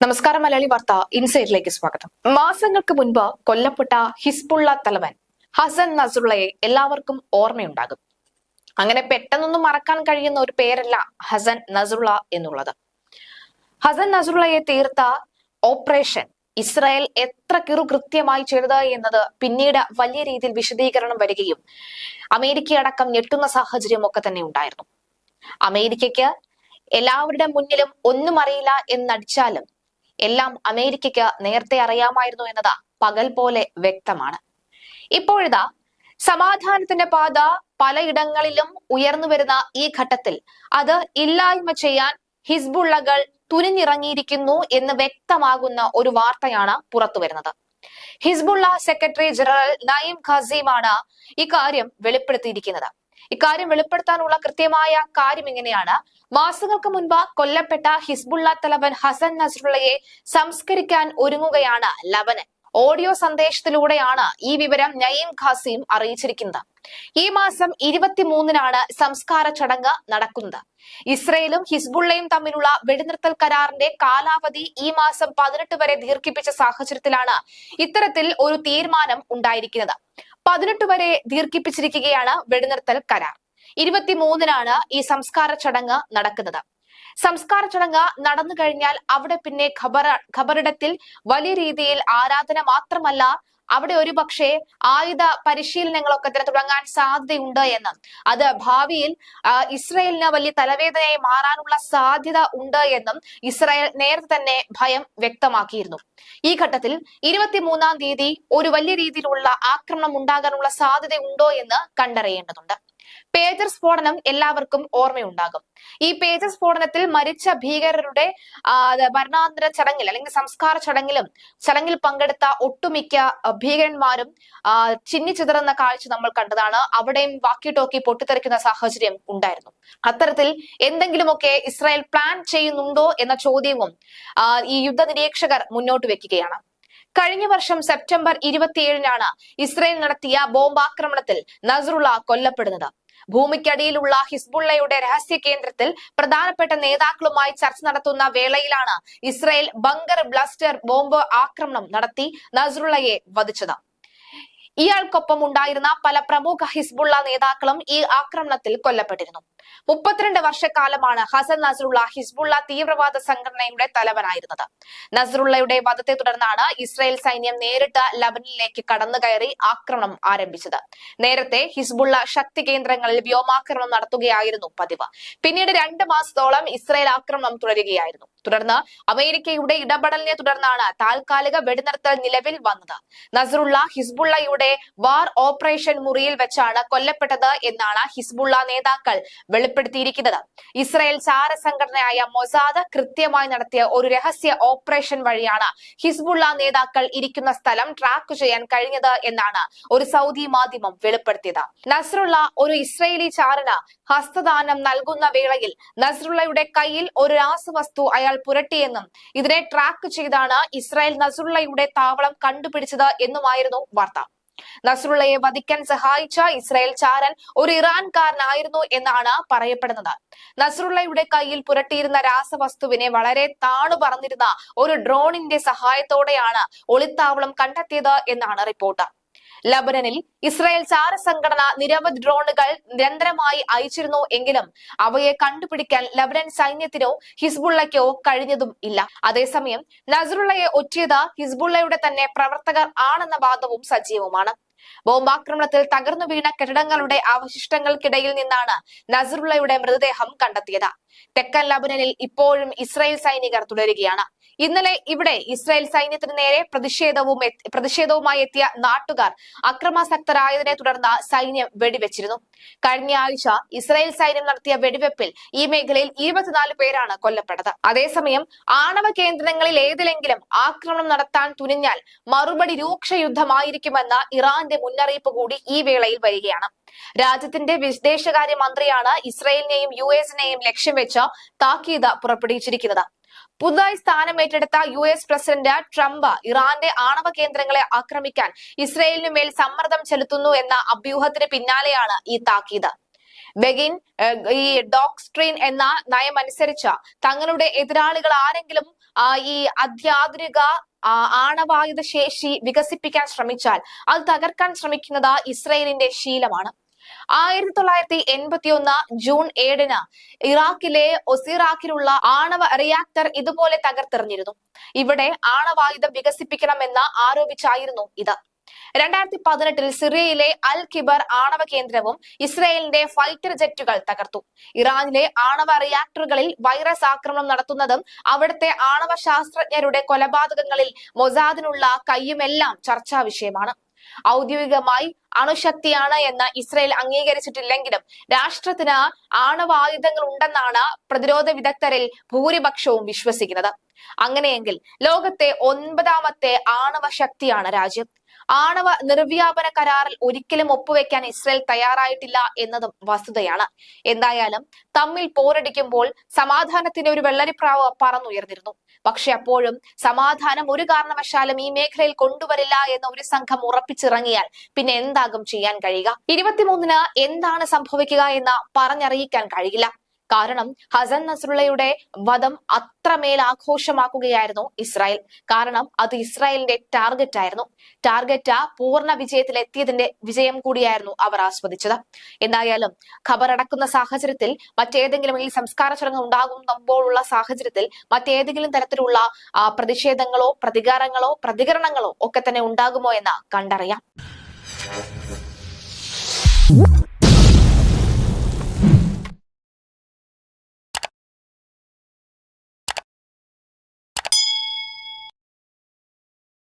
നമസ്കാരം. മലയാളി വാർത്ത ഇൻസൈഡിലേക്ക് സ്വാഗതം. മാസങ്ങൾക്ക് മുൻപ് കൊല്ലപ്പെട്ട ഹിസ്ബുള്ള തലവൻ ഹസൻ നസ്രുള്ളയെ എല്ലാവർക്കും ഓർമ്മയുണ്ടാകും. അങ്ങനെ പെട്ടെന്നൊന്നും മറക്കാൻ കഴിയുന്ന ഒരു പേരല്ല ഹസൻ നസ്രുള്ള എന്നുള്ളത്. ഹസൻ നസ്രുള്ളയെ തീർത്ത ഓപ്പറേഷൻ ഇസ്രായേൽ എത്ര കൃത്യമായി ചെയ്തത് എന്നത് പിന്നീട് വലിയ രീതിയിൽ വിശദീകരണം വരികയും അമേരിക്കയടക്കം ഞെട്ടുന്ന സാഹചര്യം ഒക്കെ തന്നെ ഉണ്ടായിരുന്നു. അമേരിക്കയ്ക്ക് എല്ലാവരുടെ മുന്നിലും ഒന്നും അറിയില്ല എന്നടിച്ചാലും എല്ലാം അമേരിക്കയ്ക്ക് നേരത്തെ അറിയാമായിരുന്നു എന്നത് പകൽ പോലെ വ്യക്തമാണ്. ഇപ്പോഴിതാ സമാധാനത്തിന്റെ പാത പലയിടങ്ങളിലും ഉയർന്നു വരുന്ന ഈ ഘട്ടത്തിൽ അത് ഇല്ലായ്മ ചെയ്യാൻ ഹിസ്ബുള്ളകൾ തുനിഞ്ഞിറങ്ങിയിരിക്കുന്നു എന്ന് വ്യക്തമാകുന്ന ഒരു വാർത്തയാണ് പുറത്തു വരുന്നത്. ഹിസ്ബുള്ള സെക്രട്ടറി ജനറൽ നയീം ഖാസിമാണ് ഇക്കാര്യം വെളിപ്പെടുത്തിയിരിക്കുന്നത്. ഇക്കാര്യം വെളിപ്പെടുത്താനുള്ള കൃത്യമായ കാര്യം ഇങ്ങനെയാണ്: മാസങ്ങൾക്ക് മുൻപ് കൊല്ലപ്പെട്ട ഹിസ്ബുള്ള തലവൻ ഹസൻ നസ്രുള്ളയെ സംസ്കരിക്കാൻ ഒരുങ്ങുകയാണ് ലബനൻ. ഓഡിയോ സന്ദേശത്തിലൂടെയാണ് ഈ വിവരം നയീം ഖാസിം അറിയിച്ചിരിക്കുന്നത്. ഈ മാസം 23-നാണ് സംസ്കാര ചടങ്ങ് നടക്കുന്നത്. ഇസ്രയേലും ഹിസ്ബുള്ളയും തമ്മിലുള്ള വെടിനിർത്തൽ കരാറിന്റെ കാലാവധി ഈ മാസം 18 വരെ ദീർഘിപ്പിച്ച സാഹചര്യത്തിലാണ് ഇത്തരത്തിൽ ഒരു തീരുമാനം ഉണ്ടായിരിക്കുന്നത്. 18 വരെ ദീർഘിപ്പിച്ചിരിക്കുകയാണ് വെടിനിർത്തൽ കരാർ. 23-നാണ് ഈ സംസ്കാര ചടങ്ങ് നടക്കുന്നത്. സംസ്കാര ചടങ്ങ് നടന്നു കഴിഞ്ഞാൽ അവിടെ പിന്നെ ഖബറിടത്തിൽ വലിയ രീതിയിൽ ആരാധന മാത്രമല്ല, അവിടെ ഒരു പക്ഷേ ആയുധ പരിശീലനങ്ങളൊക്കെ തന്നെ തുടങ്ങാൻ സാധ്യതയുണ്ട് എന്നും അത് ഭാവിയിൽ ഇസ്രായേലിന് വലിയ തലവേദനയായി മാറാനുള്ള സാധ്യത ഉണ്ട് എന്നും ഇസ്രായേൽ നേരത്തെ തന്നെ ഭയം വ്യക്തമാക്കിയിരുന്നു. ഈ ഘട്ടത്തിൽ 23-ാം തീയതി ഒരു വലിയ രീതിയിലുള്ള ആക്രമണം ഉണ്ടാകാനുള്ള സാധ്യതയുണ്ടോ എന്ന് കണ്ടറിയേണ്ടതുണ്ട്. പേജർ സ്ഫോടനം എല്ലാവർക്കും ഓർമ്മയുണ്ടാകും. ഈ പേജർ സ്ഫോടനത്തിൽ മരിച്ച ഭീകരരുടെ മരണാന്തര ചടങ്ങിൽ അല്ലെങ്കിൽ സംസ്കാര ചടങ്ങിൽ പങ്കെടുത്ത ഒട്ടുമിക്ക ഭീകരന്മാരും ചിന്നിച്ചിതറുന്ന കാഴ്ച നമ്മൾ കണ്ടതാണ്. അവിടെയും വാക്കി ടോക്കി പൊട്ടിത്തെറിക്കുന്ന സാഹചര്യം ഉണ്ടായിരുന്നു. അത്തരത്തിൽ എന്തെങ്കിലുമൊക്കെ ഇസ്രായേൽ പ്ലാൻ ചെയ്യുന്നുണ്ടോ എന്ന ചോദ്യവും ഈ യുദ്ധ നിരീക്ഷകർ മുന്നോട്ട് വെക്കുകയാണ്. കഴിഞ്ഞ വർഷം സെപ്റ്റംബർ 27-നാണ് ഇസ്രായേൽ നടത്തിയ ബോംബാക്രമണത്തിൽ നസ്രുള്ള കൊല്ലപ്പെടുന്നത്. ഭൂമിക്കടിയിലുള്ള ഹിസ്ബുള്ളയുടെ രഹസ്യ കേന്ദ്രത്തിൽ പ്രധാനപ്പെട്ട നേതാക്കളുമായി ചർച്ച നടത്തുന്ന വേളയിലാണ് ഇസ്രായേൽ ബങ്കർ ബ്ലാസ്റ്റർ ബോംബ് ആക്രമണം നടത്തി നസ്രുള്ളയെ വധിച്ചത്. ഇയാൾക്കൊപ്പം ഉണ്ടായിരുന്ന പല പ്രമുഖ ഹിസ്ബുള്ള നേതാക്കളും ഈ ആക്രമണത്തിൽ കൊല്ലപ്പെട്ടിരുന്നു. 32 വർഷക്കാലമാണ് ഹസൻ നസ്രുള്ള ഹിസ്ബുള്ള തീവ്രവാദ സംഘടനയുടെ തലവനായിരുന്നത്. നസ്രുള്ളയുടെ വധത്തെ തുടർന്നാണ് ഇസ്രായേൽ സൈന്യം നേരിട്ട് ലബനനിലേക്ക് കടന്നു കയറി ആക്രമണം ആരംഭിച്ചത്. നേരത്തെ ഹിസ്ബുള്ള ശക്തി കേന്ദ്രങ്ങളിൽ വ്യോമാക്രമണം നടത്തുകയായിരുന്നു പതിവ്. പിന്നീട് 2 മാസത്തോളം ഇസ്രായേൽ ആക്രമണം തുടരുകയായിരുന്നു. തുടർന്ന് അമേരിക്കയുടെ ഇടപെടലിനെ തുടർന്നാണ് താൽക്കാലിക വെടിനിർത്തൽ നിലവിൽ വന്നത്. നസ്രുള്ള ഹിസ്ബുള്ളയുടെ വാർ ഓപ്പറേഷൻ മുറിയിൽ വെച്ചാണ് കൊല്ലപ്പെട്ടത് എന്നാണ് ഹിസ്ബുള്ള നേതാക്കൾ വെളിപ്പെടുത്തിയിരിക്കുന്നത്. ഇസ്രായേൽ ചാര സംഘടനയായ മൊസാദ് കൃത്യമായി നടത്തിയ ഒരു രഹസ്യ ഓപ്പറേഷൻ വഴിയാണ് ഹിസ്ബുള്ള നേതാക്കൾ ഇരിക്കുന്ന സ്ഥലം ട്രാക്ക് ചെയ്യാൻ കഴിഞ്ഞത് എന്നാണ് ഒരു സൗദി മാധ്യമം വെളിപ്പെടുത്തിയത്. നസ്രുള്ള ഒരു ഇസ്രായേലി ചാരന് ഹസ്തദാനം നൽകുന്ന വേളയിൽ നസ്രുള്ളയുടെ കയ്യിൽ ഒരു രാസവസ്തു അയാൾ പുരട്ടിയെന്നും ഇതിനെ ട്രാക്ക് ചെയ്താണ് ഇസ്രായേൽ നസ്രുള്ളയുടെ താവളം കണ്ടുപിടിച്ചത് എന്നുമായിരുന്നു വാർത്ത. നസ്രുള്ളയെ വധിക്കാൻ സഹായിച്ച ഇസ്രായേൽ ചാരൻ ഒരു ഇറാൻകാരനായിരുന്നു എന്നാണ് പറയപ്പെടുന്നത്. നസ്രുള്ളയുടെ കയ്യിൽ പുരട്ടിയിരുന്ന രാസവസ്തുവിനെ വളരെ താണു പറന്നിരുന്ന ഒരു ഡ്രോണിന്റെ സഹായത്തോടെയാണ് ഒളിത്താവളം കണ്ടെത്തിയത് എന്നാണ് റിപ്പോർട്ട്. ലബനനിൽ ഇസ്രായേൽ ചാര സംഘടന നിരവധി ഡ്രോണുകൾ നിരന്തരമായി അയച്ചിരുന്നു എങ്കിലും അവയെ കണ്ടുപിടിക്കാൻ ലബനൻ സൈന്യത്തിനോ ഹിസ്ബുള്ളയ്ക്കോ കഴിഞ്ഞതും ഇല്ല. അതേസമയം നസ്രുള്ളയെ ഒറ്റിയത് ഹിസ്ബുള്ളയുടെ തന്നെ പ്രവർത്തകർ ആണെന്ന വാദവും സജീവമാണ്. ബോംബാക്രമണത്തിൽ തകർന്നു വീണ കെട്ടിടങ്ങളുടെ അവശിഷ്ടങ്ങൾക്കിടയിൽ നിന്നാണ് നസ്രുള്ളയുടെ മൃതദേഹം കണ്ടെത്തിയത്. തെക്കൻ ലബനനിൽ ഇപ്പോഴും ഇസ്രായേൽ സൈനികർ തുടരുകയാണ്. ഇന്നലെ ഇവിടെ ഇസ്രായേൽ സൈന്യത്തിന് നേരെ പ്രതിഷേധവുമായി എത്തിയ നാട്ടുകാർ അക്രമാസക്തരായതിനെ തുടർന്ന് സൈന്യം വെടിവെച്ചിരുന്നു. കഴിഞ്ഞ ആഴ്ച ഇസ്രായേൽ സൈന്യം നടത്തിയ വെടിവെപ്പിൽ ഈ മേഖലയിൽ 24 പേരാണ് കൊല്ലപ്പെട്ടത്. അതേസമയം ആണവ കേന്ദ്രങ്ങളിൽ ഏതിലെങ്കിലും ആക്രമണം നടത്താൻ തുനിഞ്ഞാൽ മറുപടി രൂക്ഷ യുദ്ധമായിരിക്കുമെന്ന ഇറാന്റെ മുന്നറിയിപ്പ് കൂടി ഈ വേളയിൽ വരികയാണ്. രാജ്യത്തിന്റെ വിദേശകാര്യ മന്ത്രിയാണ് ഇസ്രായേലിനെയും US-നെയും ലക്ഷ്യം വെച്ച് താക്കീത് പുറപ്പെടുവിച്ചിരിക്കുന്നത്. പുതുതായി സ്ഥാനമേറ്റെടുത്ത US പ്രസിഡന്റ് ട്രംപ് ഇറാന്റെ ആണവ കേന്ദ്രങ്ങളെ ആക്രമിക്കാൻ ഇസ്രായേലിനുമേൽ സമ്മർദ്ദം ചെലുത്തുന്നു എന്ന അഭ്യൂഹത്തിന് പിന്നാലെയാണ് ഈ താക്കീത്. ബെഗിൻ ഈ ഡോക്സ്ട്രീൻ എന്ന നയമനുസരിച്ച് തങ്ങളുടെ എതിരാളികൾ ആരെങ്കിലും ഈ അത്യാധുനിക ആണവായുധ ശേഷി വികസിപ്പിക്കാൻ ശ്രമിച്ചാൽ അത് തകർക്കാൻ ശ്രമിക്കുന്നത് ഇസ്രയേലിന്റെ ശീലമാണ്. 1981 ജൂൺ 7 ഇറാഖിലെ ഒസിറാഖിലുള്ള ആണവ റിയാക്ടർ ഇതുപോലെ തകർത്തെറിഞ്ഞിരുന്നു. ഇവിടെ ആണവായുധം വികസിപ്പിക്കണമെന്ന് ആരോപിച്ചായിരുന്നു ഇത്. 2018 സിറിയയിലെ അൽ ഖിബർ ആണവ കേന്ദ്രവും ഇസ്രയേലിന്റെ ഫൈറ്റർ ജെറ്റുകൾ തകർത്തു. ഇറാനിലെ ആണവ റിയാക്ടറുകളിൽ വൈറസ് ആക്രമണം നടത്തുന്നതും അവിടുത്തെ ആണവ ശാസ്ത്രജ്ഞരുടെ കൊലപാതകങ്ങളിൽ മൊസാദിനുള്ള കയ്യുമെല്ലാം ചർച്ചാ വിഷയമാണ്. ഔദ്യോഗികമായി അണുശക്തിയാണ് എന്ന് ഇസ്രയേൽ അംഗീകരിച്ചിട്ടില്ലെങ്കിലും രാഷ്ട്രത്തിന് ആണവായുധങ്ങൾ ഉണ്ടെന്നാണ് പ്രതിരോധ വിദഗ്ധരിൽ ഭൂരിപക്ഷവും വിശ്വസിക്കുന്നത്. അങ്ങനെയെങ്കിൽ ലോകത്തെ 9ാമത്തെ ആണവ ശക്തിയാണ് രാജ്യം. ആണവ നിർവ്യാപന കരാറിൽ ഒരിക്കലും ഒപ്പുവെക്കാൻ ഇസ്രയേൽ തയ്യാറായിട്ടില്ല എന്നതും വസ്തുതയാണ്. എന്തായാലും തമ്മിൽ പോരടിക്കുമ്പോൾ സമാധാനത്തിന്റെ ഒരു വെള്ളരിപ്രാവ് പറന്നുയർന്നിരുന്നു. പക്ഷെ അപ്പോഴും സമാധാനം ഒരു കാരണവശാലും ഈ മേഖലയിൽ കൊണ്ടുവരില്ല എന്ന ഒരു സംഘം ഉറപ്പിച്ചിറങ്ങിയാൽ പിന്നെ എന്താകും ചെയ്യാൻ കഴിയുക? 23 എന്താണ് സംഭവിക്കുക എന്ന് പറഞ്ഞറിയിക്കാൻ കഴിയില്ല. കാരണം ഹസൻ നസ്രുള്ളയുടെ വധം അത്രമേൽ ആഘോഷമാക്കുകയായിരുന്നു ഇസ്രായേൽ. കാരണം അത് ഇസ്രായേലിന്റെ ടാർഗറ്റ് ആയിരുന്നു. ടാർഗറ്റ് പൂർണ്ണ വിജയത്തിലെത്തിയതിന്റെ വിജയം കൂടിയായിരുന്നു അവർ ആസ്വദിച്ചത്. എന്തായാലും ഖബറടക്കുന്ന സാഹചര്യത്തിൽ മറ്റേതെങ്കിലും ഈ സംസ്കാര ചടങ്ങ് ഉണ്ടാകുമ്പോഴുള്ള സാഹചര്യത്തിൽ മറ്റേതെങ്കിലും തരത്തിലുള്ള പ്രതിഷേധങ്ങളോ പ്രതികരണങ്ങളോ ഒക്കെ തന്നെ ഉണ്ടാകുമോ എന്ന് കണ്ടറിയാം.